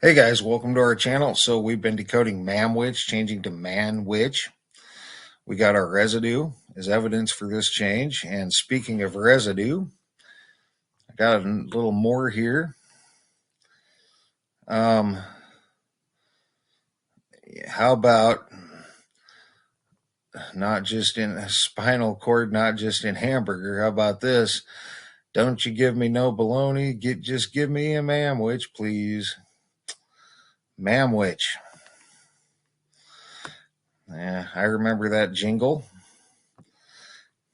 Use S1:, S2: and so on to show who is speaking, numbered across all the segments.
S1: Hey guys, welcome to our channel. So we've been decoding Mamwich, changing to Manwich. We got our residue as evidence for this change. And speaking of residue, I got a little more here. How about not just in spinal cord, not just in hamburger? How about this? Don't you give me no baloney. Just give me a Mamwich, please. Mamwich. Yeah, I remember that jingle.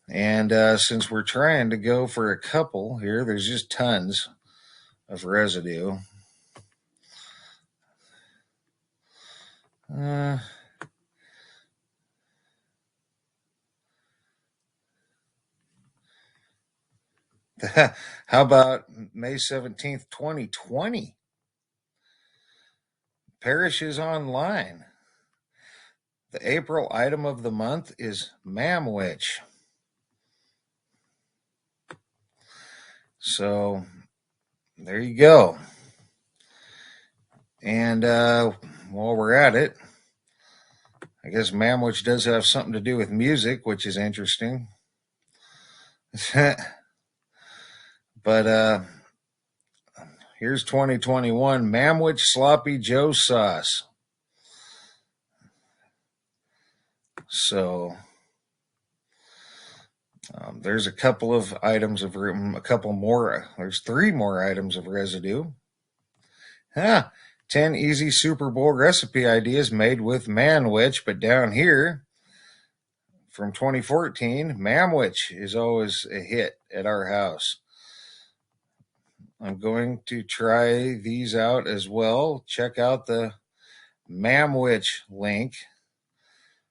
S1: And since we're trying to go for a couple here, there's just tons of residue. Uh, how about May 17th, 2020? Parishes online. The April item of the month is Mamwich. So there you go. And while we're at it, I guess Mamwich does have something to do with music, which is interesting. But here's 2021 Mamwich Sloppy Joe Sauce. So there's a couple of items of a couple more. There's 3 more items of residue. 10 easy Super Bowl recipe ideas made with Manwich, but down here from 2014, Mamwich is always a hit at our house. I'm going to try these out as well. Check out the Mamwich link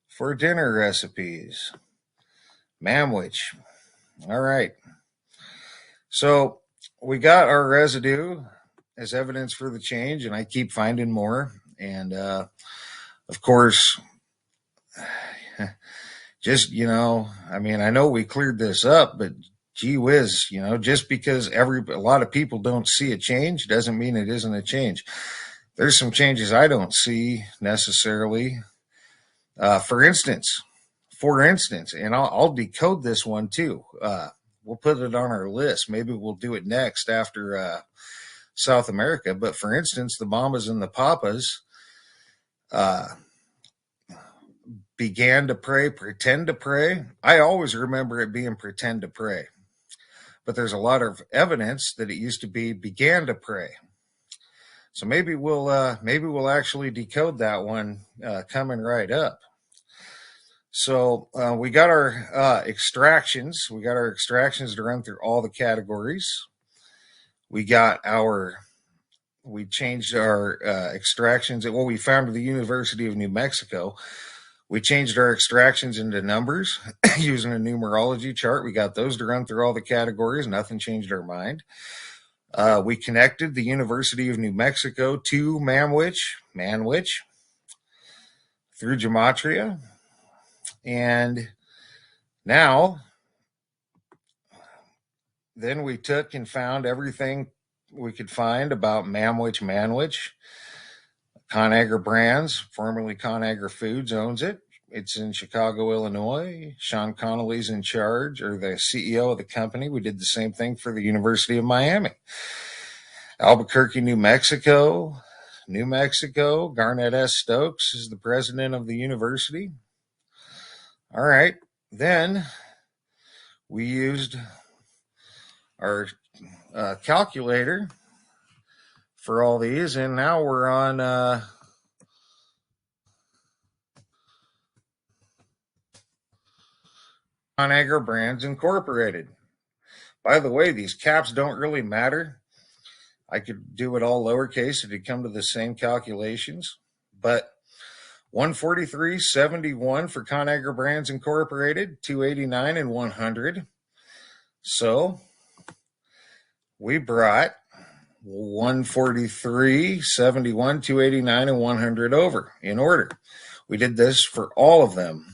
S1: for dinner recipes. Mamwich. All right. So we got our residue as evidence for the change, and I keep finding more. And of course, just, I mean, I know we cleared this up, but gee whiz, just because a lot of people don't see a change doesn't mean it isn't a change. There's some changes I don't see necessarily. For instance, and I'll decode this one too. We'll put it on our list. Maybe we'll do it next after South America. But for instance, the mamas and the papas began to pray, pretend to pray. I always remember it being pretend to pray, but there's a lot of evidence that it used to be began to pray. So maybe we'll actually decode that one coming right up. So we got our extractions. We got our extractions to run through all the categories. We changed our extractions at what we found at the University of New Mexico. We changed our extractions into numbers using a numerology chart. We got those to run through all the categories. Nothing changed our mind. We connected the University of New Mexico to Manwich, through gematria. And now, then we took and found everything we could find about Manwich. ConAgra Brands, formerly ConAgra Foods, owns it. It's in Chicago, Illinois. Sean Connolly's in charge, or the CEO of the company. We did the same thing for the University of Miami. Albuquerque, New Mexico. Garnett S. Stokes is the president of the university. All right. Then we used our calculator for all these, and now we're on ConAgra Brands Incorporated. By the way, these caps don't really matter. I could do it all lowercase, it'd come to the same calculations. But 143.71 for ConAgra Brands Incorporated, 289 and 100. So we brought 143.71, 289 and 100 over in order. We did this for all of them.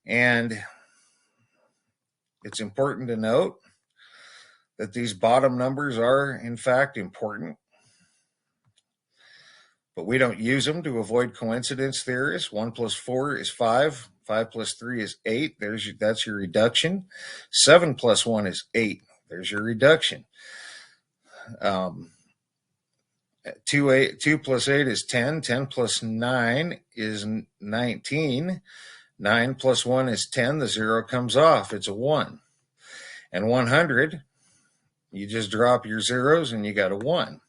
S1: And it's important to note that these bottom numbers are in fact important. but we don't use them to avoid coincidence theories. 1 plus 4 is 5. 5 plus 3 is 8. That's your reduction. 7 plus 1 is 8. There's your reduction. 2 plus 8 is 10. 10 plus 9 is 19. 9 plus 1 is 10. The 0 comes off. It's a 1. And 100, you just drop your zeros and you got a 1.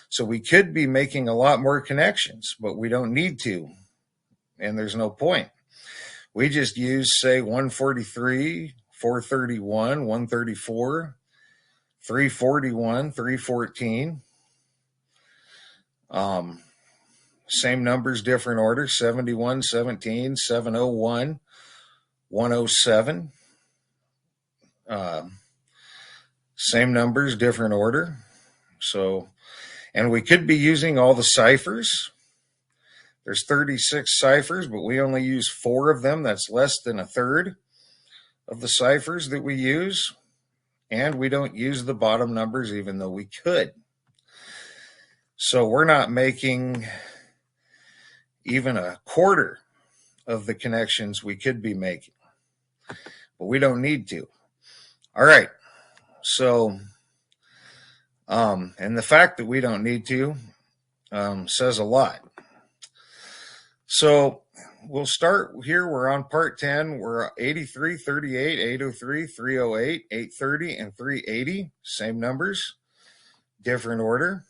S1: So we could be making a lot more connections, but we don't need to. And there's no point. We just use, say, 143, 431, 134, 341, 314. Same numbers, different order. 71, 17, 701, 107. Same numbers, different order. So, and we could be using all the ciphers. There's 36 ciphers, but we only use 4 of them. That's less than a third of the ciphers that we use. And we don't use the bottom numbers, even though we could. So we're not making even a quarter of the connections we could be making. But we don't need to. All right. So, and the fact that we don't need to says a lot. So we'll start here. We're on part 10. We're 83, 38, 803, 308, 830, and 380. Same numbers, different order.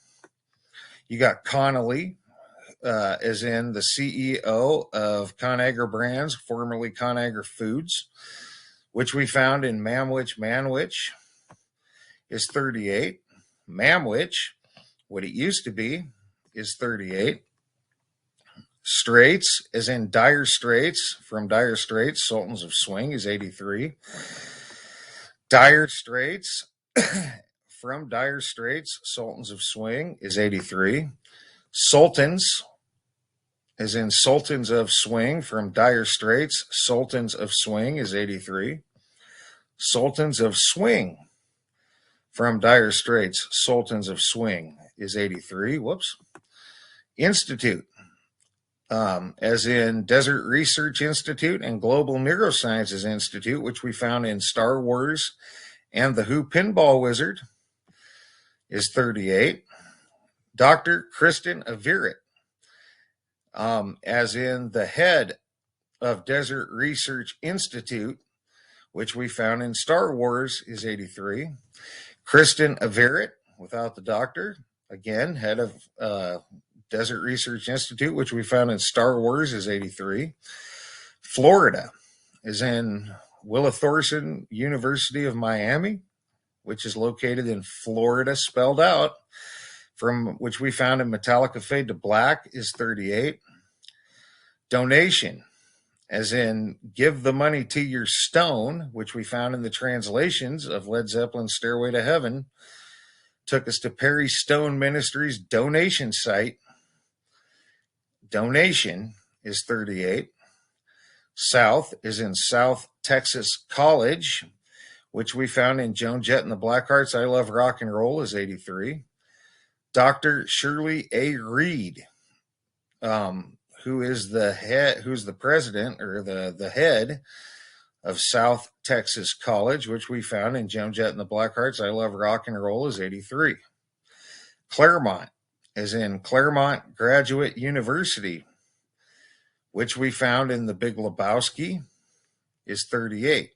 S1: You got Connolly, as in the CEO of ConAgra Brands, formerly ConAgra Foods, which we found in Mamwich, Manwich, is 38. Mamwich, what it used to be, is 38. Straits, as in Dire Straits, from Dire Straits, Sultans of Swing, is 83. Dire Straits, from Dire Straits, Sultans of Swing, is 83. Sultans, as in Sultans of Swing, from Dire Straits, Sultans of Swing, is 83. Sultans of Swing, from Dire Straits, Sultans of Swing, is 83. Whoops. Institute, as in Desert Research Institute and Global Neurosciences Institute, which we found in Star Wars and the Who Pinball Wizard, is 38. Dr. Kristen Averett, as in the head of Desert Research Institute, which we found in Star Wars, is 83. Kristen Averett, without the doctor, again, head of Desert Research Institute, which we found in Star Wars, is 83. Florida, is in Willa Thorson University of Miami, which is located in Florida, spelled out, from which we found in Metallica Fade to Black, is 38. Donation, as in give the money to your stone, which we found in the translations of Led Zeppelin's Stairway to Heaven, took us to Perry Stone Ministries donation site. Donation is 38. South is in South Texas College, which we found in Joan Jett and the Blackhearts, I Love Rock and Roll, is 83. Dr. Shirley A. Reed, who's the president or the head of South Texas College, which we found in Joan Jett and the Blackhearts, I Love Rock and Roll, is 83. Claremont, as in Claremont Graduate University, which we found in The Big Lebowski, is 38.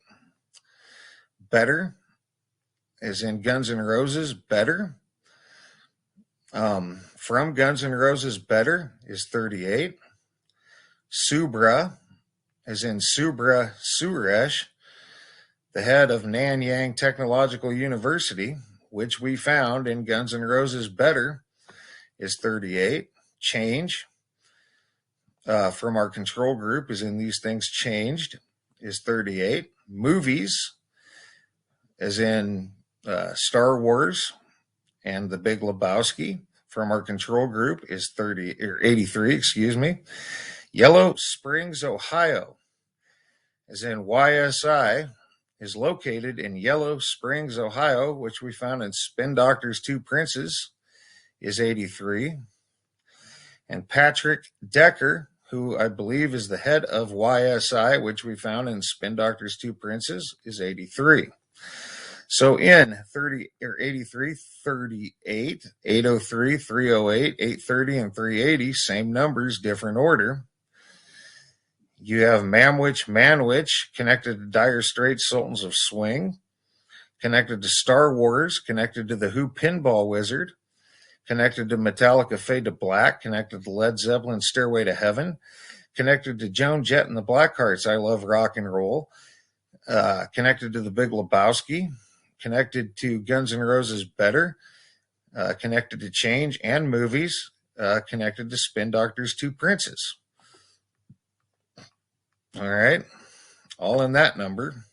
S1: Better, as in Guns N' Roses, Better, from Guns N' Roses, Better, is 38. Subra, as in Subra Suresh, the head of Nanyang Technological University, which we found in Guns N' Roses, Better, is 38. Change, from our control group, is in These Things Changed, is 38. Movies, as in Star Wars and The Big Lebowski, from our control group, is 83, excuse me. Yellow Springs, Ohio, as in YSI, is located in Yellow Springs, Ohio, which we found in Spin Doctor's Two Princes, is 83. And Patrick Decker, who I believe is the head of YSI, which we found in Spin Doctors Two Princes, is 83. So in 30 or 83, 38, 803, 308, 830, and 380, same numbers, different order. You have Mamwich, Manwich, connected to Dire Straits, Sultans of Swing, connected to Star Wars, connected to the Who Pinball Wizard, connected to Metallica Fade to Black, connected to Led Zeppelin Stairway to Heaven, connected to Joan Jett and the Blackhearts, I Love Rock and Roll, connected to the Big Lebowski, connected to Guns N' Roses Better, connected to Change and Movies, connected to Spin Doctors Two Princes. All right, all in that number.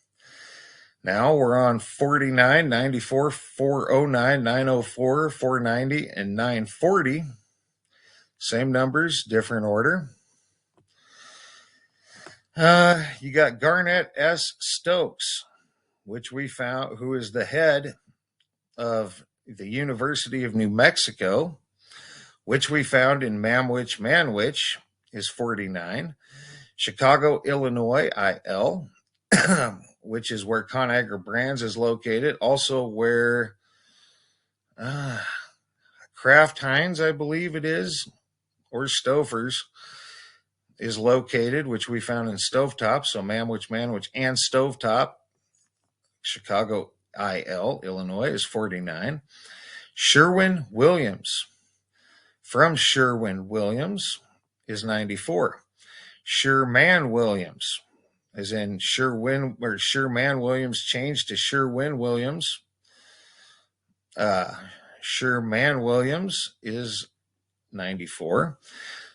S1: Now we're on 49, 94, 409, 904, 490, and 940. Same numbers, different order. You got Garnett S. Stokes, which we found, who is the head of the University of New Mexico, which we found in Mamwich, Manwich, is 49. Chicago, Illinois, IL, which is where ConAgra Brands is located. Also where Kraft Heinz, I believe it is, or Stouffer's, is located, which we found in Stovetop. So Mamwich, Manwich, and Stovetop. Chicago, IL, Illinois, is 49. Sherwin-Williams, from Sherwin-Williams, is 94. Sherman-Williams, as in Sherwin, or Sherman-Williams changed to Sherwin-Williams. Sherman-Williams is 94.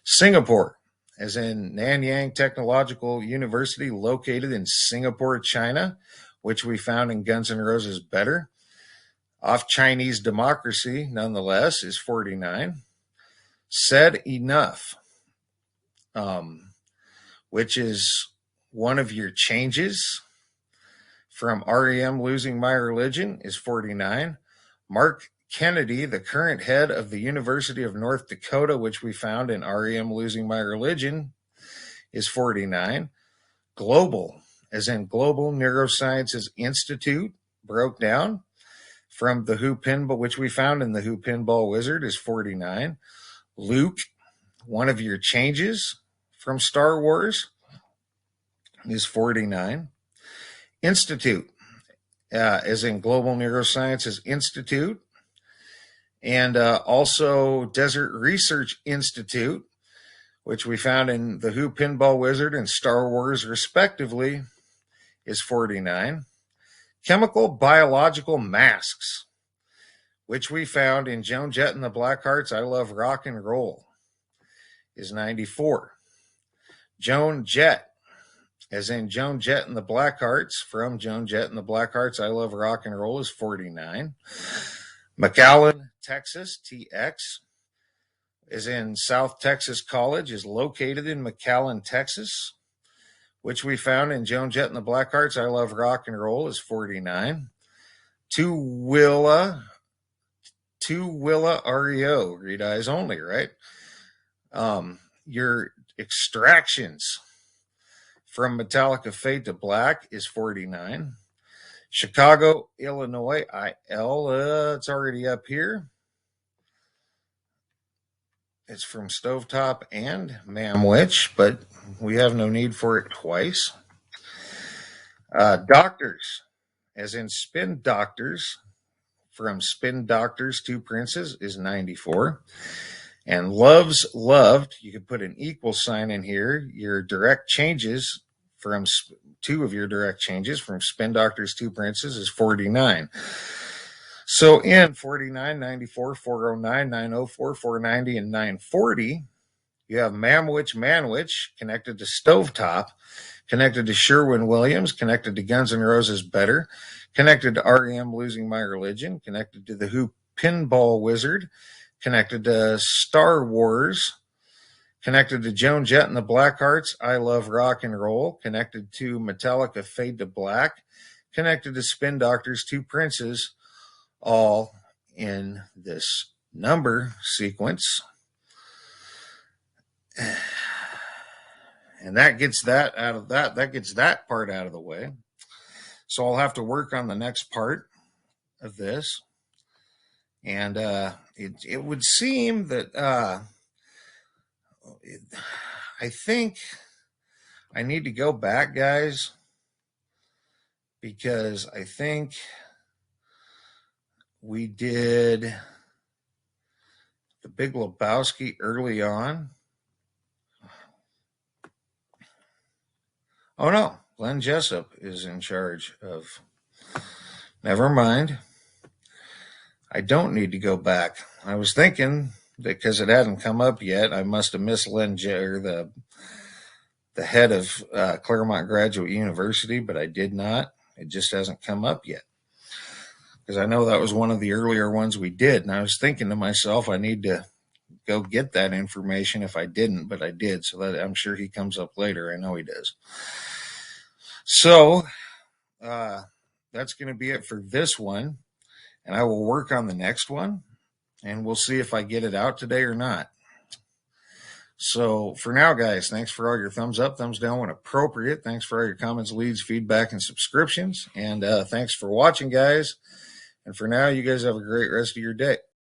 S1: Singapore, as in Nanyang Technological University, located in Singapore, China, which we found in Guns N' Roses Better. Off Chinese Democracy, nonetheless, is 49. Said Enough, which is one of your changes from REM Losing My Religion, is 49. Mark Kennedy, the current head of the University of North Dakota, which we found in REM Losing My Religion, is 49. Global, as in Global Neurosciences Institute, broke down from the Who Pinball, which we found in the Who Pinball Wizard, is 49. Luke, one of your changes from Star Wars, is 49. Institute, as in Global Neurosciences Institute, and also Desert Research Institute, which we found in the Who Pinball Wizard and Star Wars, respectively, is 49. Chemical Biological Masks, which we found in Joan Jett and the Blackhearts, I Love Rock and Roll, is 94. Joan Jett, as in Joan Jett and the Blackhearts, from Joan Jett and the Blackhearts, I Love Rock and Roll, is 49. McAllen, Texas, TX, as in South Texas College, is located in McAllen, Texas, which we found in Joan Jett and the Blackhearts, I Love Rock and Roll, is 49. Tooele REO, read eyes only, right? Your extractions from Metallica Fade to Black is 49. Chicago, Illinois, IL, it's already up here. It's from Stovetop and Mamwich, but we have no need for it twice. Doctors, as in Spin Doctors, from Spin Doctors Two Princes, is 94. And Loves Loved, you could put an equal sign in here. Your direct changes from two of your direct changes from Spin Doctors Two Princes is 49. So in 49, 94, 409, 904, 490, and 940, you have Mamwich, Manwich, connected to Stovetop, connected to Sherwin-Williams, connected to Guns N' Roses Better, connected to REM Losing My Religion, connected to the Who Pinball Wizard, connected to Star Wars, connected to Joan Jett and the Blackhearts, I Love Rock and Roll, connected to Metallica Fade to Black, connected to Spin Doctors Two Princes, all in this number sequence. And that gets that out of that gets that part out of the way. So I'll have to work on the next part of this. And it would seem that I think I need to go back, guys, because I think we did the Big Lebowski early on. Oh no, Glenn Jessup is in charge of. Never mind. I don't need to go back. I was thinking that because it hadn't come up yet, I must have missed the head of Claremont Graduate University, but I did not. It just hasn't come up yet. Because I know that was one of the earlier ones we did. And I was thinking to myself, I need to go get that information if I didn't, but I did. So that I'm sure he comes up later. I know he does. So that's going to be it for this one. And I will work on the next one. And we'll see if I get it out today or not. So for now, guys, thanks for all your thumbs up, thumbs down when appropriate. Thanks for all your comments, leads, feedback, and subscriptions. And thanks for watching, guys. And for now, you guys have a great rest of your day.